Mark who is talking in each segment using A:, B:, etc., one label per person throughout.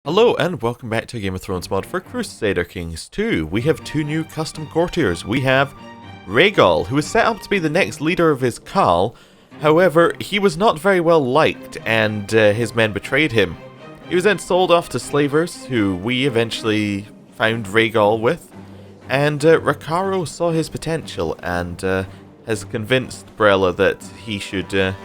A: Hello and welcome back to a Game of Thrones mod for Crusader Kings 2. We have two new custom courtiers. We have Rhaegal, who is set up to be the next leader of his Khal. However, he was not very well liked and his men betrayed him. He was then sold off to slavers, who we eventually found Rhaegal with. And Rakaro saw his potential and has convinced Brella that he should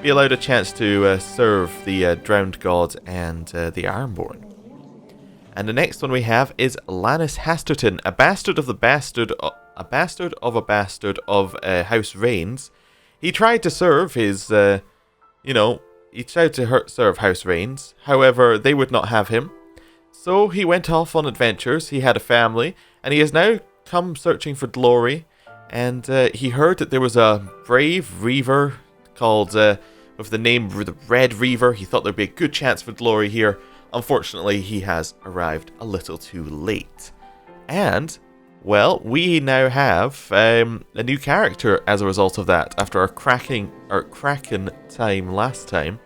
A: be allowed a chance to serve the Drowned God and the Ironborn. And the next one we have is Lannis Hasterton, a bastard of the bastard, a bastard of House Rains. He tried to serve his, serve House Rains. However, they would not have him. So he went off on adventures. He had a family, and he has now come searching for glory. And he heard that there was a brave reaver called, with the name the Red Reaver. He thought there'd be a good chance for glory here. Unfortunately, he has arrived a little too late. And, well, we now have a new character as a result of that. After our cracking time last time,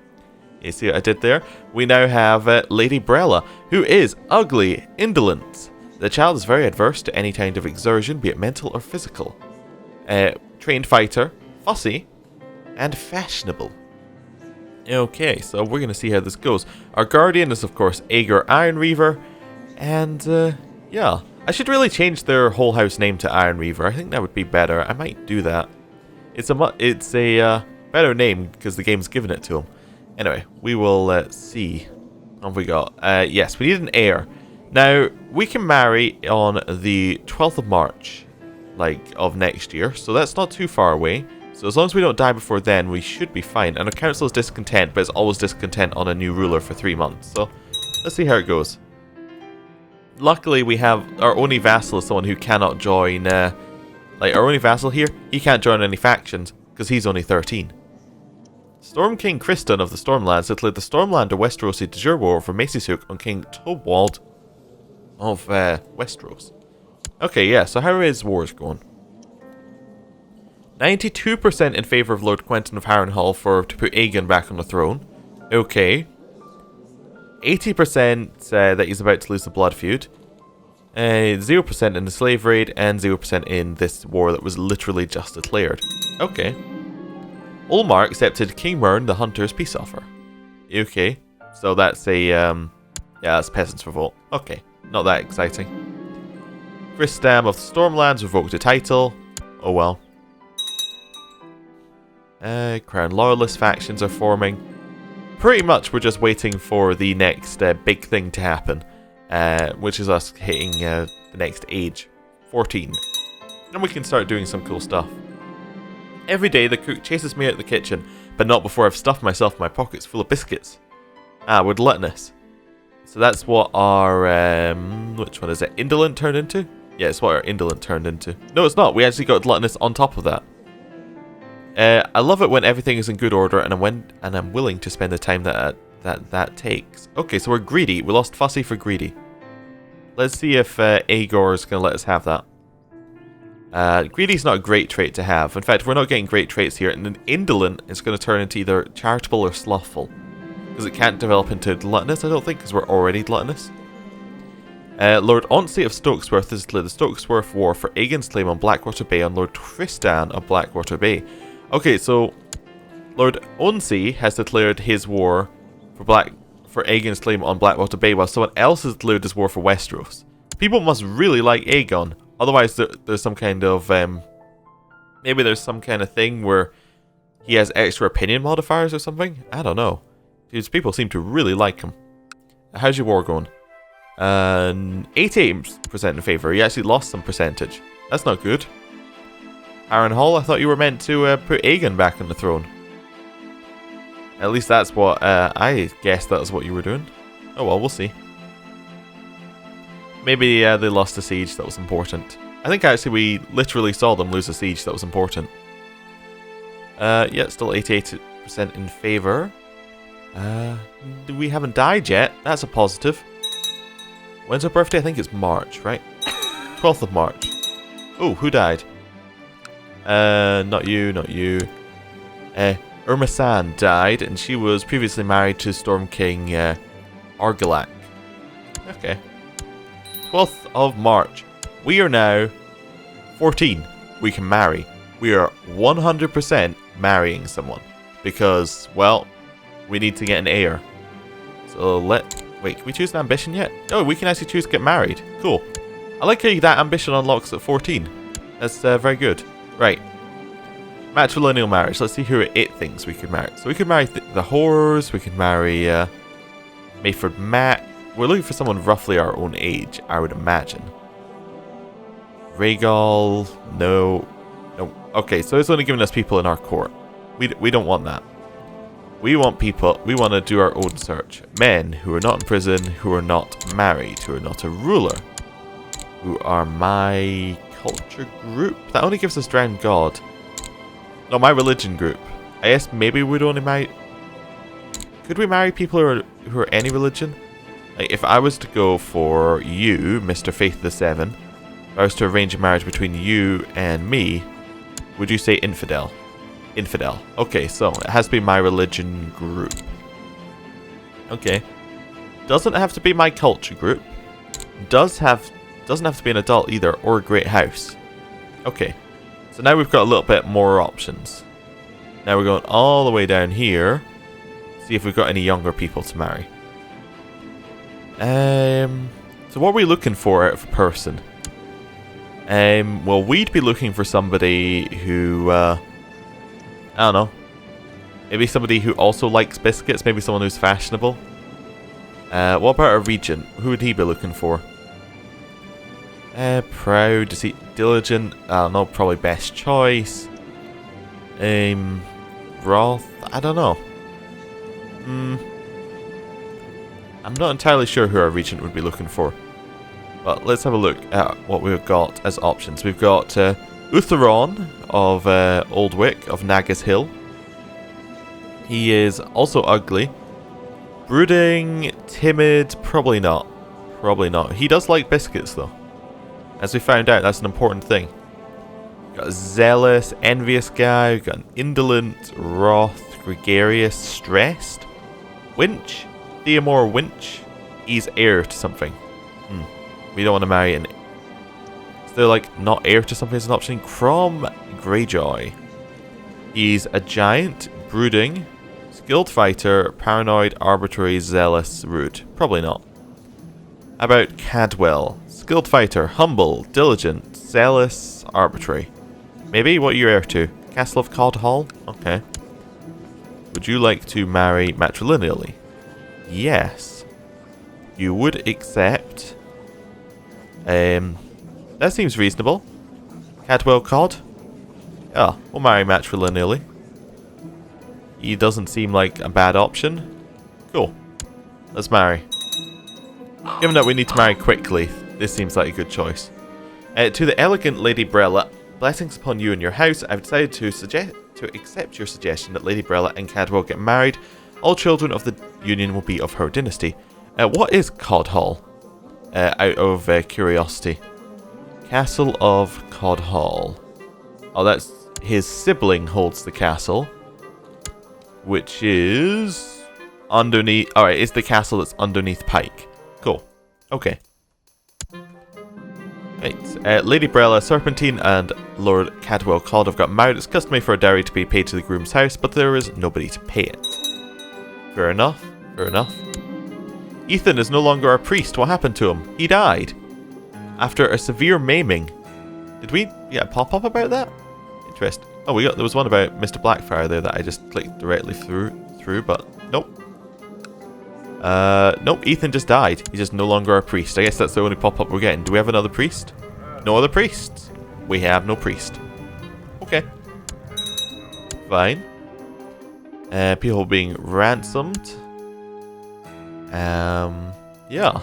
A: you see what I did there? We now have Lady Brella, who is ugly, indolent. The child is very adverse to any kind of exertion, be it mental or physical. Trained fighter, fussy, and fashionable. Okay, so we're going to see how this goes. Our guardian is, of course, Aegor Iron Reaver. And, yeah. I should really change their whole house name to Iron Reaver. I think that would be better. I might do that. It's a better name because the game's given it to them. Anyway, we will see. What have we got? Yes, we need an heir. Now, we can marry on the 12th of March, of next year. So that's not too far away. So as long as we don't die before then, we should be fine. And our council is discontent, but it's always discontent on a new ruler for 3 months. So let's see how it goes. Luckily, we have our only vassal is someone who cannot join. Our only vassal here, he can't join any factions because he's only 13. Storm King Kristan of the Stormlands declared the Stormland of Westerosi de jure war for Mace's Hook on King Tobwald of Westeros. Okay, yeah. So how is wars going? 92% in favour of Lord Quentin of Harrenhal to put Aegon back on the throne. Okay. 80% that he's about to lose the blood feud. 0% in the slave raid, and 0% in this war that was literally just declared. Okay. Olmar accepted King Mern the Hunter's peace offer. Okay. So that's that's Peasants' Revolt. Okay. Not that exciting. Christam of the Stormlands revoked a title. Oh well. Crown Loyalist factions are forming. Pretty much we're just waiting for the next big thing to happen, which is us hitting the next age, 14. And we can start doing some cool stuff. Every day the cook chases me out of the kitchen, but not before I've stuffed myself in my pockets full of biscuits. We're gluttonous. So that's what our, which one is it? Indolent turned into? Yeah, it's what our indolent turned into. No, it's not. We actually got gluttonous on top of that. I love it when everything is in good order, and I'm willing to spend the time that takes. Okay, so we're greedy. We lost fussy for greedy. Let's see if Aegor is going to let us have that. Greedy's not a great trait to have. In fact, we're not getting great traits here, and then indolent is going to turn into either charitable or slothful, because it can't develop into gluttonous, I don't think, because we're already gluttonous. Lord Onsi of Stokesworth has declared the Stokesworth War for Aegon's claim on Blackwater Bay on Lord Tristan of Blackwater Bay. Okay, so Lord Onsi has declared his war for Aegon's claim on Blackwater Bay, while someone else has declared his war for Westeros. People must really like Aegon, otherwise there's some kind of maybe there's some kind of thing where he has extra opinion modifiers or something. I don't know. These people seem to really like him. How's your war going? 88% in favour. He actually lost some percentage. That's not good. Harrenhal, I thought you were meant to put Aegon back on the throne. At least that's what I guessed that was what you were doing. Oh well, we'll see. Maybe they lost a siege that was important. I think actually we literally saw them lose a siege that was important. Yeah, still 88% in favour. We haven't died yet. That's a positive. When's her birthday? I think it's March, right? 12th of March. Oh, who died? Not you, not you. Irma San died, and she was previously married to Storm King Argilac. Okay. 12th of March. We are now 14. We can marry. We are 100% marrying someone. Because, well, we need to get an heir. So wait, can we choose an ambition yet? Oh, we can actually choose to get married. Cool. I like how that ambition unlocks at 14. That's very good. Right. Matrilineal marriage. Let's see who it thinks we could marry. So we could marry the Whores. We could marry Mayford Mac. We're looking for someone roughly our own age, I would imagine. Rhaegal. No. No. Okay, so it's only giving us people in our court. We don't want that. We want people, we want to do our own search. Men who are not in prison, who are not married, who are not a ruler. Who are my culture group? That only gives us Drowned God. No, my religion group. I guess maybe we'd only marry... Could we marry people who are any religion? Like, if I was to go for you, Mr. Faith of the Seven, if I was to arrange a marriage between you and me, would you say infidel? Infidel. Okay, so it has to be my religion group. Okay. Doesn't have to be my culture group. Doesn't have to be an adult either, or a great house. Okay. So now we've got a little bit more options. Now we're going all the way down here. See if we've got any younger people to marry. So what are we looking for out of a person? Well, we'd be looking for somebody who, I don't know. Maybe somebody who also likes biscuits. Maybe someone who's fashionable. What about a regent? Who would he be looking for? Proud, diligent. I don't know, probably best choice. Wrath. I don't know. I'm not entirely sure who our regent would be looking for. But let's have a look at what we've got as options. We've got Utheron of Oldwick of Nagas Hill. He is also ugly. Brooding, timid, probably not. Probably not. He does like biscuits though. As we found out, that's an important thing. We've got a zealous, envious guy. We've got an indolent, wrath, gregarious, stressed. Winch. Theomore Winch. He's heir to something. We don't want to marry an... Is there like not heir to something as an option? Crom Greyjoy. He's a giant, brooding, skilled fighter, paranoid, arbitrary, zealous, rude. Probably not. How about Cadwell? Skilled fighter, humble, diligent, zealous, arbitrary. Maybe? What are you heir to? Castle of Cod Hall? Okay. Would you like to marry matrilineally? Yes. You would accept... that seems reasonable. Cadwell Cod? Yeah, we'll marry matrilineally. He doesn't seem like a bad option. Cool. Let's marry. Given that we need to marry quickly, this seems like a good choice. To the elegant Lady Brella, blessings upon you and your house. I've decided to accept your suggestion that Lady Brella and Cadwell get married. All children of the union will be of her dynasty. What is Cod Hall? Out of curiosity. Castle of Cod Hall. Oh, that's his sibling holds the castle. Which is underneath... Alright, it's the castle that's underneath Pike. Cool. Okay. Right. Lady Brella, Serpentine, and Lord Cadwell Cod have got married. It's customary for a dowry to be paid to the groom's house, but there is nobody to pay it. Fair enough. Fair enough. Ethan is no longer our priest. What happened to him? He died. After a severe maiming. Did we get a pop-up about that? Interesting. Oh, there was one about Mr. Blackfire there that I just clicked directly through, but nope. Nope, Ethan just died. He's just no longer our priest. I guess that's the only pop-up we're getting. Do we have another priest? No other priests. We have no priest. Okay. Fine. People being ransomed. Yeah.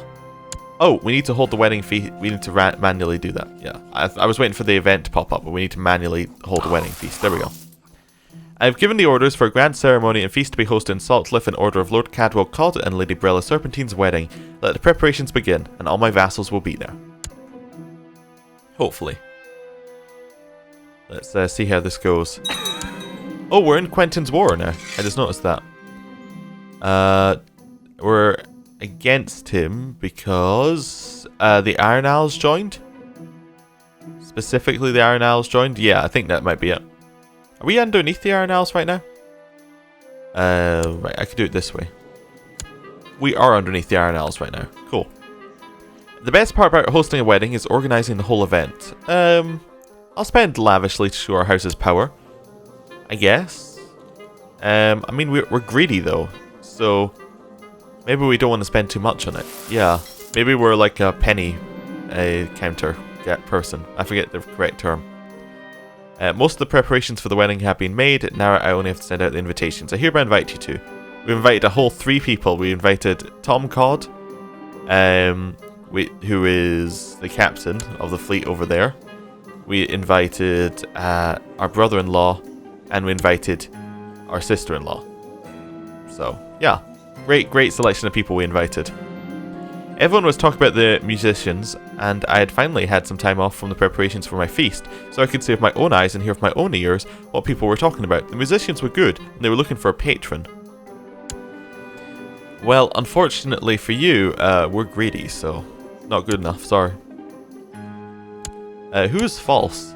A: Oh, we need to hold the wedding feast. We need to manually do that. Yeah. I was waiting for the event to pop up, but we need to manually hold the wedding feast. There we go. I've given the orders for a grand ceremony and feast to be hosted in Saltcliffe in order of Lord Cadwell Cod and Lady Brella Serpentine's wedding. Let the preparations begin, and all my vassals will be there. Hopefully. Let's see how this goes. Oh, we're in Quentin's War now. I just noticed that. We're against him because the Iron Isles joined. Specifically, the Iron Isles joined. Yeah, I think that might be it. Are we underneath the Iron Isles right now? Right, I could do it this way. We are underneath the Iron Isles right now. Cool. The best part about hosting a wedding is organizing the whole event. I'll spend lavishly to show our house's power, I guess. I mean, we're greedy though, so maybe we don't want to spend too much on it. Yeah, maybe we're like a penny counter person. I forget the correct term. Most of the preparations for the wedding have been made. Now I only have to send out the invitations. I hereby invite you to. We invited a whole 3 people. We invited Tom Cod, who is the captain of the fleet over there. We invited our brother-in-law, and we invited our sister-in-law. So, yeah. Great selection of people we invited. Everyone was talking about the musicians, and I had finally had some time off from the preparations for my feast, so I could see with my own eyes and hear with my own ears what people were talking about. The musicians were good, and they were looking for a patron. Well, unfortunately for you, we're greedy, so not good enough, sorry. Who is false?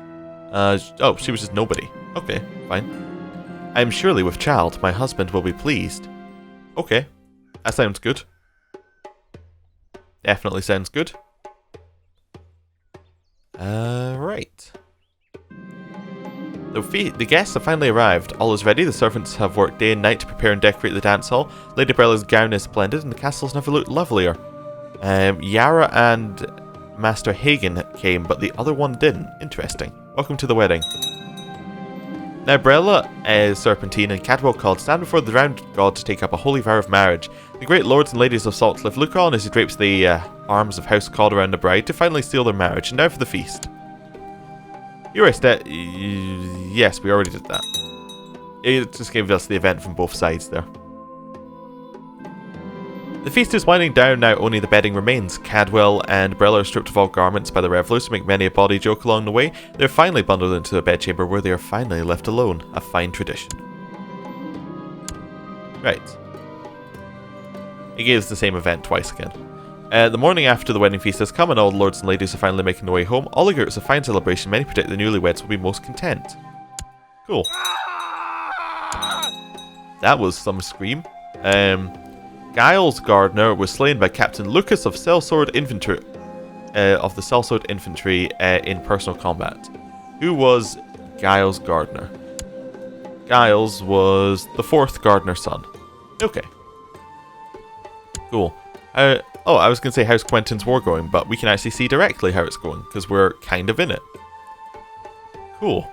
A: Oh, she was just nobody. Okay, fine. I am surely with child. My husband will be pleased. Okay, that sounds good. Definitely sounds good. Right. The guests have finally arrived. All is ready. The servants have worked day and night to prepare and decorate the dance hall. Lady Bella's gown is splendid, and the castle's never looked lovelier. Yara and Master Hagen came, but the other one didn't. Interesting. Welcome to the wedding. Now, Brella, Serpentine, and Cadwell Cod stand before the drowned god to take up a holy vow of marriage. The great lords and ladies of Saltcliffe look on as he drapes the arms of House Cod around the bride to finally seal their marriage. And now for the feast. You're a yes, we already did that. It just gave us the event from both sides there. The feast is winding down now, only the bedding remains. Cadwell and Brella are stripped of all garments by the revelers to make many a bawdy joke along the way. They're finally bundled into a bedchamber where they are finally left alone. A fine tradition. Right. It gives the same event twice again. The morning after the wedding feast has come and all the lords and ladies are finally making their way home. All agree it's a fine celebration. Many predict the newlyweds will be most content. Cool. That was some scream. Giles Gardner was slain by Captain Lucas of Sellsword Infantry, of the Sellsword Infantry in personal combat. Who was Giles Gardner? Giles was the 4th Gardner's son. Okay. Cool. Oh, I was going to say how's Quentin's war going, but we can actually see directly how it's going, because we're kind of in it. Cool.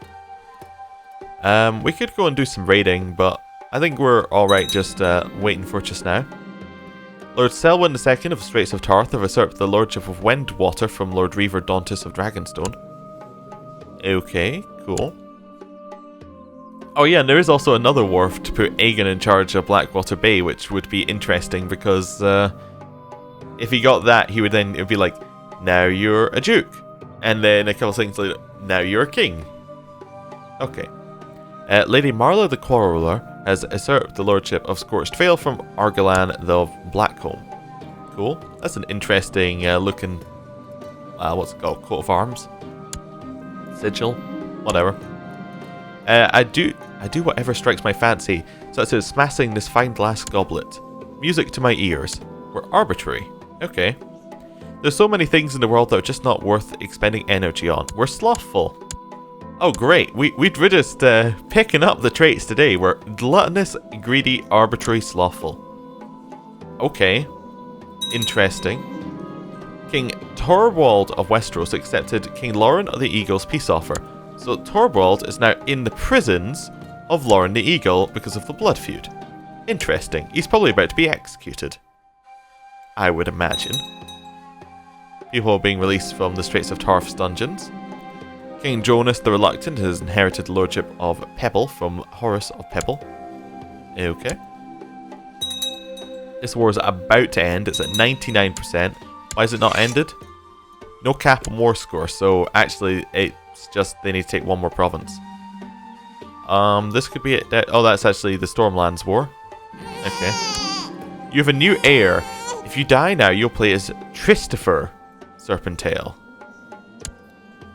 A: We could go and do some raiding, but I think we're alright just waiting for it just now. Lord Selwyn II of Straits of Tarth have usurped the lordship of Wendwater from Lord Reaver Dauntus of Dragonstone. Okay, cool. Oh yeah, and there is also another wharf to put Aegon in charge of Blackwater Bay, which would be interesting because if he got that, he would then it'd be like, now you're a duke, and then a couple of things later, now you're a king. Okay. Lady Marla the Quarreler has usurped the lordship of Scorched Vale from Argilan of Blackcomb. Cool. That's an interesting looking, what's it called? Coat of arms? Sigil? Whatever. I do whatever strikes my fancy, such as smashing this fine glass goblet. Music to my ears. We're arbitrary. Okay. There's so many things in the world that are just not worth expending energy on. We're slothful. Oh great, we'd just picking up the traits today. We're gluttonous, greedy, arbitrary, slothful. Okay. Interesting. King Torwald of Westeros accepted King Lauren of the Eagle's peace offer. So Torwald is now in the prisons of Lauren the Eagle because of the blood feud. Interesting. He's probably about to be executed, I would imagine. People are being released from the Straits of Tarth's dungeons. King Jonas the Reluctant has inherited the lordship of Pebble from Horace of Pebble. Okay. This war is about to end. It's at 99%. Why is it not ended? No cap on war score, so actually it's just they need to take one more province. This could be it. Oh, that's actually the Stormlands War. Okay. You have a new heir. If If you die now, you'll play as Christopher Serpentale.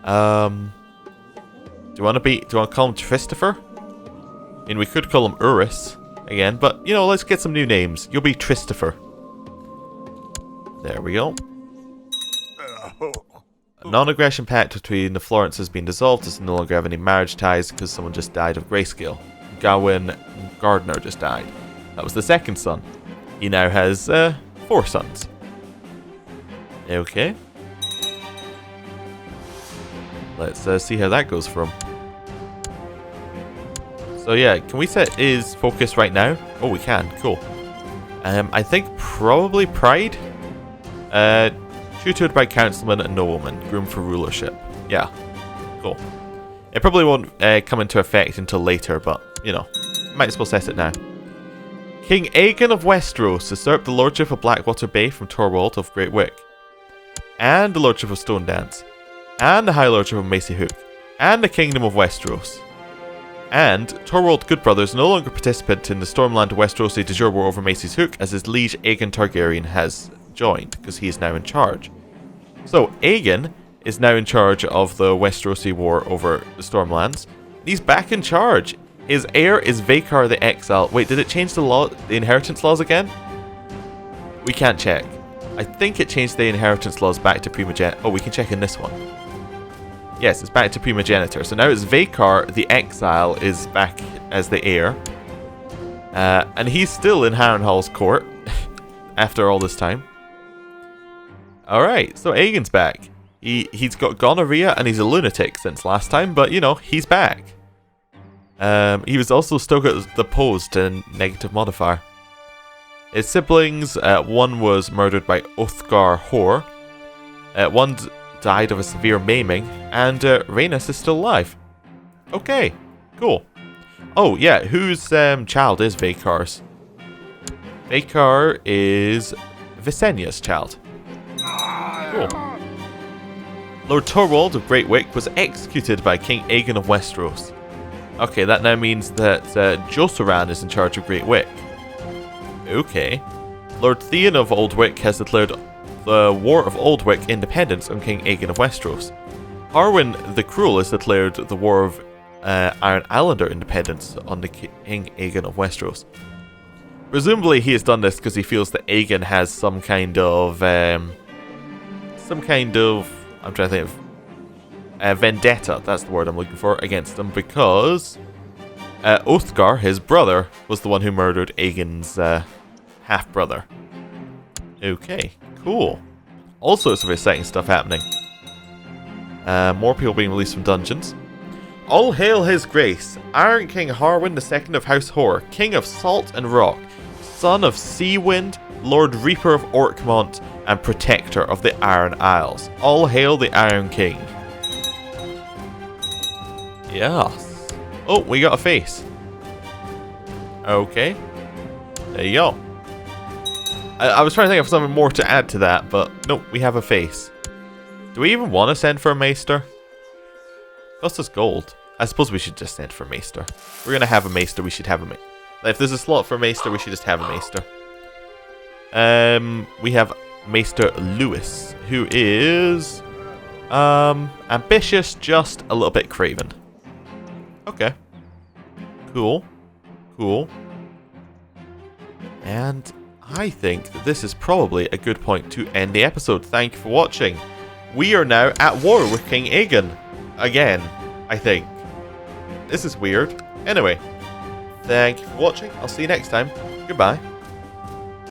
A: Do you want to call him Christopher? I mean, we could call him Urus again, but, you know, let's get some new names. You'll be Christopher. There we go. A non-aggression pact between the Florence has been dissolved. Does no longer have any marriage ties because someone just died of grayscale. Gawain Gardner just died. That was the second son. He now has 4 sons. Okay. Let's see how that goes for him. So yeah, can we set his focus right now? Oh, we can. Cool. I think probably Pride. Tutored by councilman and nobleman. Groomed for rulership. Yeah. Cool. It probably won't come into effect until later, but, you know. Might as well set it now. King Aegon of Westeros usurped the lordship of Blackwater Bay from Torwald of Great Wick. And the lordship of Stone Dance. And the High Lordship of Macy Hook. And the Kingdom of Westeros. And Torwald Goodbrothers no longer participant in the Stormland Westerosi de jure war over Macy's Hook, as his liege Aegon Targaryen has joined, because he is now in charge. So Aegon is now in charge of the Westerosi war over the Stormlands. He's back in charge. His heir is Vakar the Exile. Wait, did it change the inheritance laws again? We can't check. I think it changed the inheritance laws back to primogeniture. Oh, we can check in this one. Yes, it's back to primogeniture. So now it's Vakar the Exile is back as the heir. And he's still in Harrenhal's court after all this time. Alright, so Aegon's back. He's got gonorrhea and he's a lunatic since last time, but you know, he's back. He was also still got the posed and negative modifier. His siblings, one was murdered by Othgar Hoare. One died of a severe maiming, and Rhaenys is still alive. Okay, cool. Oh yeah, whose child is Vakar's? Vakar is Visenya's child. Cool. Lord Torwald of Great Wick was executed by King Aegon of Westeros. Okay, that now means that Josaran is in charge of Great Wick. Okay. Lord Theon of Oldwick has declared the War of Oldwick independence on King Aegon of Westeros. Harwin the Cruel has declared the War of Iron Islander independence on the King Aegon of Westeros. Presumably he has done this because he feels that Aegon has some kind of I'm trying to think of vendetta, that's the word I'm looking for, against him, because Othgar, his brother, was the one who murdered Aegon's half-brother. Okay, cool. All sorts of exciting stuff happening. More people being released from dungeons. All hail his grace, Iron King Harwin II of House Hoare, King of Salt and Rock, son of Seawind, Lord Reaper of Orkmont, and Protector of the Iron Isles. All hail the Iron King. Yes. Oh, we got a face. Okay. There you go. I was trying to think of something more to add to that, but nope, we have a face. Do we even want to send for a Maester? Cost us gold. I suppose we should just send for a Maester. If we're going to have a Maester, we should have a Maester. If there's a slot for a Maester, we should just have a Maester. We have Maester Lewis, who is ambitious, just a little bit craven. Okay. Cool. Cool. And I think that this is probably a good point to end the episode. Thank you for watching. We are now at war with King Aegon. Again, I think. This is weird. Anyway, thank you for watching. I'll see you next time. Goodbye.